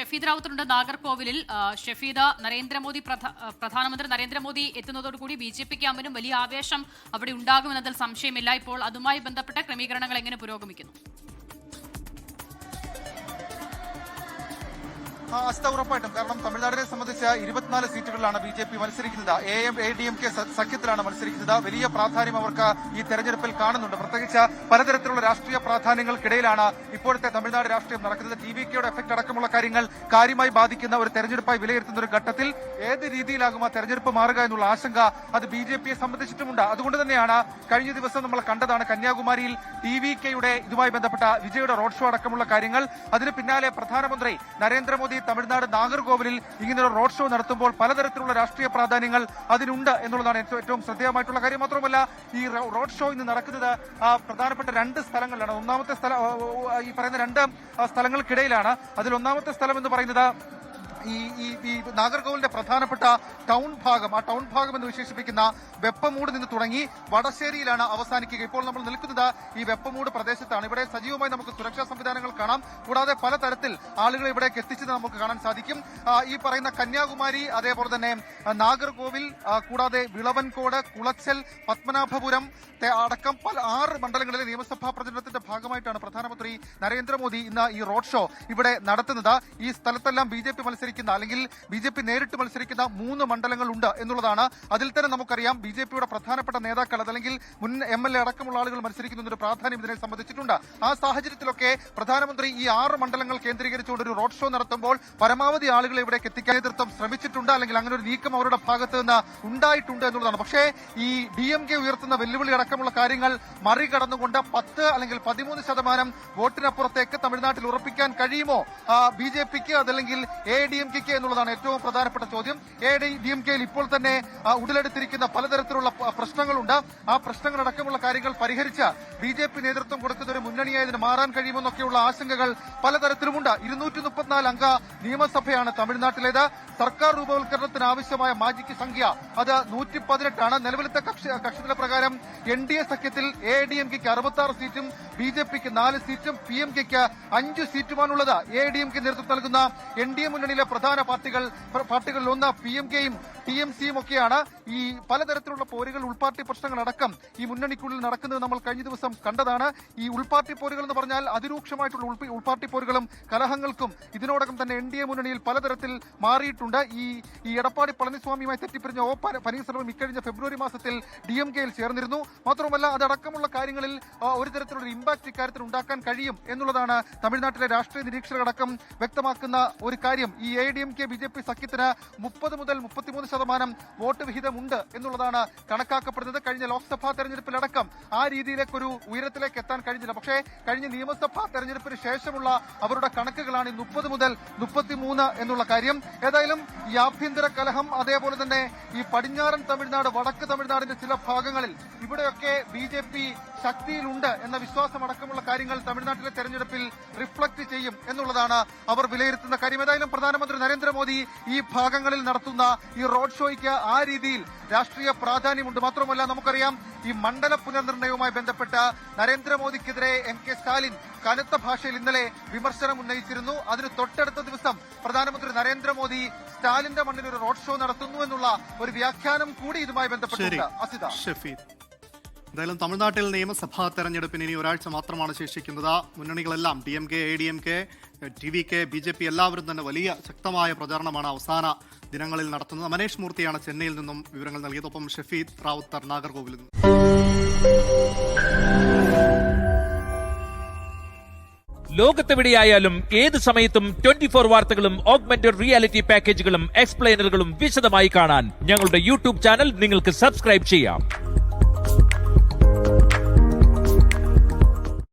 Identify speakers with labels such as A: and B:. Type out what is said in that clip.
A: ഷഫീദ് റാവുത്തറുണ്ട് നാഗർകോവിലിൽ. ഷഫീദ, പ്രധാനമന്ത്രി നരേന്ദ്രമോദി എത്തുന്നതോടുകൂടി BJP ക്യാമ്പിനും വലിയ ആവേശം അവിടെ ഉണ്ടാകുമെന്നതിൽ സംശയമില്ല. ഇപ്പോൾ അതുമായി ബന്ധപ്പെട്ട ക്രമീകരണങ്ങൾ എങ്ങനെ പുരോഗമിക്കുന്നു?
B: ഉറപ്പായിട്ടും. കാരണം തമിഴ്നാടിനെ സംബന്ധിച്ച് 24 സീറ്റുകളിലാണ് BJP മത്സരിക്കുന്നത്. ADMK സഖ്യത്തിലാണ് മത്സരിക്കുന്നത്. വലിയ പ്രാധാന്യം അവർക്ക് ഈ തെരഞ്ഞെടുപ്പിൽ കാണുന്നുണ്ട്. പ്രത്യേകിച്ച് പലതരത്തിലുള്ള രാഷ്ട്രീയ പ്രാധാന്യങ്ങൾക്കിടയിലാണ് ഇപ്പോഴത്തെ തമിഴ്നാട് രാഷ്ട്രീയം നടക്കുന്നത്. TVKയുടെ എഫക്ട് അടക്കമുള്ള കാര്യങ്ങൾ കാര്യമായി ബാധിക്കുന്ന ഒരു തെരഞ്ഞെടുപ്പായി വിലയിരുത്തുന്ന ഒരു ഘട്ടത്തിൽ ഏത് രീതിയിലാകും ആ തെരഞ്ഞെടുപ്പ് മാറുക എന്നുള്ള ആശങ്ക അത് BJPയെ സംബന്ധിച്ചിട്ടുമുണ്ട്. അതുകൊണ്ട് തന്നെയാണ് കഴിഞ്ഞ ദിവസം നമ്മൾ കണ്ടതാണ് കന്യാകുമാരിയിൽ TVKയുടെ ഇതുമായി ബന്ധപ്പെട്ട വിജയുടെ റോഡ് ഷോ അടക്കമുള്ള കാര്യങ്ങൾ. അതിന് പിന്നാലെ പ്രധാനമന്ത്രി നരേന്ദ്രമോദി തമിഴ്നാട് നാഗർകോവിലിൽ ഇങ്ങനൊരു റോഡ് ഷോ നടത്തുമ്പോൾ പലതരത്തിലുള്ള രാഷ്ട്രീയ പ്രാധാന്യങ്ങൾ അതിനുണ്ട് എന്നുള്ളതാണ് ഏറ്റവും ശ്രദ്ധേയമായിട്ടുള്ള കാര്യം. മാത്രമല്ല ഈ റോഡ് ഷോ ഇന്ന് നടക്കുന്നത് പ്രധാനപ്പെട്ട 2 സ്ഥലങ്ങളിലാണ്. ഒന്നാമത്തെ സ്ഥലം ഈ പറയുന്ന 2 സ്ഥലങ്ങൾക്കിടയിലാണ്. അതിൽ ഒന്നാമത്തെ സ്ഥലം എന്ന് പറയുന്നത് ഈ നാഗർകോവിലിന്റെ പ്രധാനപ്പെട്ട ടൗൺ ഭാഗം, ആ ടൗൺ ഭാഗം എന്ന് വിശേഷിപ്പിക്കുന്ന വെപ്പമൂട് നിന്ന് തുടങ്ങി വടശ്ശേരിയിലാണ് അവസാനിക്കുക. ഇപ്പോൾ നമ്മൾ നിൽക്കുന്നത് ഈ വെപ്പമൂട് പ്രദേശത്താണ്. ഇവിടെ സജീവമായി നമുക്ക് സുരക്ഷാ സംവിധാനങ്ങൾ കാണാം. കൂടാതെ പലതരത്തിൽ ആളുകളെ ഇവിടേക്ക് എത്തിച്ചത് നമുക്ക് കാണാൻ സാധിക്കും. ഈ പറയുന്ന കന്യാകുമാരി, അതേപോലെ തന്നെ നാഗർകോവിൽ, കൂടാതെ വിളവൻകോട്, കുളച്ചൽ, പത്മനാഭപുരം അടക്കം 6 മണ്ഡലങ്ങളിലെ നിയമസഭാ പ്രചരണത്തിന്റെ ഭാഗമായിട്ടാണ് പ്രധാനമന്ത്രി നരേന്ദ്രമോദി ഇന്ന് ഈ റോഡ് ഷോ ഇവിടെ നടത്തുന്നത്. ഈ സ്ഥലത്തെല്ലാം BJP മത്സരിക്കുന്ന അല്ലെങ്കിൽ BJP നേരിട്ട് മത്സരിക്കുന്ന 3 മണ്ഡലങ്ങൾ ഉണ്ട് എന്നുള്ളതാണ്. അതിൽ തന്നെ നമുക്കറിയാം BJPയുടെ പ്രധാനപ്പെട്ട നേതാക്കൾ അതല്ലെങ്കിൽ മുൻ MLA അടക്കമുള്ള ആളുകൾ മത്സരിക്കുന്നതിന്റെ പ്രാധാന്യം ഇതിനെ സംബന്ധിച്ചിട്ടുണ്ട്. ആ സാഹചര്യത്തിലൊക്കെ പ്രധാനമന്ത്രി ഈ 6 മണ്ഡലങ്ങൾ കേന്ദ്രീകരിച്ചുകൊണ്ട് ഒരു റോഡ് ഷോ നടത്തുമ്പോൾ പരമാവധി ആളുകളെ ഇവിടേക്ക് എത്തിക്കാൻ നേതൃത്വം ശ്രമിച്ചിട്ടുണ്ട്, അല്ലെങ്കിൽ അങ്ങനെ ഒരു നീക്കം അവരുടെ ഭാഗത്ത് നിന്ന് ഉണ്ടായിട്ടുണ്ട് എന്നുള്ളതാണ്. പക്ഷേ ഈ DMK ഉയർത്തുന്ന വെല്ലുവിളി അടക്കമുള്ള കാര്യങ്ങൾ മറികടന്നുകൊണ്ട് 10 അല്ലെങ്കിൽ 13% വോട്ടിനപ്പുറത്തേക്ക് തമിഴ്നാട്ടിൽ ഉറപ്പിക്കാൻ കഴിയുമോ BJPക്ക് അതല്ലെങ്കിൽ ADMK എന്നുള്ളതാണ് ഏറ്റവും പ്രധാനപ്പെട്ട ചോദ്യം. ADMKയിൽ ഇപ്പോൾ തന്നെ ഉടലെടുത്തിരിക്കുന്ന പലതരത്തിലുള്ള പ്രശ്നങ്ങളുണ്ട്. ആ പ്രശ്നങ്ങളടക്കമുള്ള കാര്യങ്ങൾ പരിഹരിച്ച് BJP നേതൃത്വം കൊടുക്കുന്ന ഒരു മുന്നണിയായി ഇതിന് മാറാൻ കഴിയുമെന്നൊക്കെയുള്ള ആശങ്കകൾ പലതരത്തിലുമുണ്ട്. 234 അംഗ നിയമസഭയാണ് തമിഴ്നാട്ടിലേത്. സർക്കാർ രൂപവൽക്കരണത്തിന് ആവശ്യമായ മാജിക് സംഖ്യ അത് 118 ആണ്. നിലവിലത്തെ കക്ഷിനില പ്രകാരം NDA സഖ്യത്തിൽ ADMKക്ക് 66 സീറ്റും BJPക്ക് 4 സീറ്റും PMKക്ക് 5 സീറ്റുമാണുള്ളത്. ADMK നേതൃത്വം നൽകുന്ന NDA മുന്നണിയിലെ പ്രധാന പാർട്ടികളിൽ ഒന്ന് PMKയും TMCയും ഒക്കെയാണ്. ഈ പലതരത്തിലുള്ള പോരുകൾ, ഉൾപാർട്ടി പ്രശ്നങ്ങളടക്കം ഈ മുന്നണിക്കുള്ളിൽ നടക്കുന്നത് നമ്മൾ കഴിഞ്ഞ ദിവസം കണ്ടതാണ്. ഈ ഉൾപാർട്ടി പോരുകൾ എന്ന് പറഞ്ഞാൽ അതിരൂക്ഷമായിട്ടുള്ള ഉൾപാർട്ടി പോരുകളും കലഹങ്ങൾക്കും ഇതിനോടകം തന്നെ NDA മുന്നണിയിൽ പലതരത്തിൽ മാറിയിട്ടുണ്ട്. ഈ എടപ്പാടി പളനിസ്വാമിയുമായി തെറ്റിപ്പിരിഞ്ഞ പനീർസെൽവം ഇക്കഴിഞ്ഞ ഫെബ്രുവരി മാസത്തിൽ DMKയിൽ ചേർന്നിരുന്നു. മാത്രമല്ല അതടക്കമുള്ള കാര്യങ്ങളിൽ ഒരു തരത്തിലുള്ള ഇമ്പാക്ട് ഇക്കാര്യത്തിൽ ഉണ്ടാക്കാൻ കഴിയും എന്നുള്ളതാണ് തമിഴ്നാട്ടിലെ രാഷ്ട്രീയ നിരീക്ഷകരടക്കം വ്യക്തമാക്കുന്ന ഒരു കാര്യം. ഈ ADMK BJP സഖ്യത്തിന് 30 മുതൽ 33% വോട്ട് വിഹിതമുണ്ട് എന്നുള്ളതാണ് കണക്കാക്കപ്പെടുന്നത്. കഴിഞ്ഞ ലോക്സഭാ തെരഞ്ഞെടുപ്പിലടക്കം ആ രീതിയിലേക്കൊരു ഉയരത്തിലേക്ക് എത്താൻ കഴിഞ്ഞില്ല. പക്ഷേ കഴിഞ്ഞ നിയമസഭാ തെരഞ്ഞെടുപ്പിന് ശേഷമുള്ള അവരുടെ കണക്കുകളാണ് 30 മുതൽ 33 എന്നുള്ള കാര്യം. ഏതായാലും ഈ ആഭ്യന്തര കലഹം, അതേപോലെ തന്നെ ഈ പടിഞ്ഞാറൻ തമിഴ്നാട്, വടക്ക് തമിഴ്നാടിന്റെ ചില ഭാഗങ്ങളിൽ ഇവിടെയൊക്കെ BJP ശക്തിയിലുണ്ട് എന്ന വിശ്വാസം അടക്കമുള്ള കാര്യങ്ങൾ തമിഴ്നാട്ടിലെ തെരഞ്ഞെടുപ്പിൽ റിഫ്ലക്ട് ചെയ്യും എന്നുള്ളതാണ് അവർ വിലയിരുത്തുന്ന കാര്യം. ഏതായാലും പ്രധാനമന്ത്രി നരേന്ദ്രമോദി ഈ ഭാഗങ്ങളിൽ നടത്തുന്ന ഈ റോഡ് ഷോയ്ക്ക് ആ രീതിയിൽ രാഷ്ട്രീയ പ്രാധാന്യമുണ്ട്. മാത്രമല്ല നമുക്കറിയാം ഈ മണ്ഡല പുനർനിർണയവുമായി ബന്ധപ്പെട്ട നരേന്ദ്രമോദിക്കെതിരെ MK സ്റ്റാലിൻ കനത്ത ഭാഷയിൽ ഇന്നലെ വിമർശനം ഉന്നയിച്ചിരുന്നു. അതിന് തൊട്ടടുത്ത ദിവസം പ്രധാനമന്ത്രി നരേന്ദ്രമോദി സ്റ്റാലിന്റെ മണ്ണിൽ ഒരു റോഡ് ഷോ നടത്തുന്നു എന്നുള്ള ഒരു വ്യാഖ്യാനം കൂടി ഇതുമായി ബന്ധപ്പെട്ടുണ്ട്.
C: എന്തായാലും തമിഴ്നാട്ടിൽ നിയമസഭാ തെരഞ്ഞെടുപ്പിന് ഇനി ഒരാഴ്ച മാത്രമാണ് ശേഷിക്കുന്നത്. മുന്നണികളെല്ലാം DMK, ADMK, TVK, BJP എല്ലാവരും തന്നെ വലിയ ശക്തമായ പ്രചാരണമാണ് അവസാന ദിനങ്ങളിൽ നടത്തുന്നത്. മനേഷ് മൂർത്തിയാണ് ചെന്നൈയിൽ നിന്നും വിവരങ്ങൾ നൽകിയത്. ഒപ്പം ഷഫീദ് റാവുത്തർ നാഗർകോവിലിൽ നിന്നും.
D: ലോകത്തെവിടെയായാലും ഏത് സമയത്തും 24 വാർത്തകളും ഓഗ്മെന്റഡ് റിയാലിറ്റി പാക്കേജുകളും എക്സ്പ്ലെയിനറുകളും വിശദമായി കാണാൻ ഞങ്ങളുടെ YouTube ചാനൽ നിങ്ങൾക്ക് സബ്സ്ക്രൈബ് ചെയ്യാം.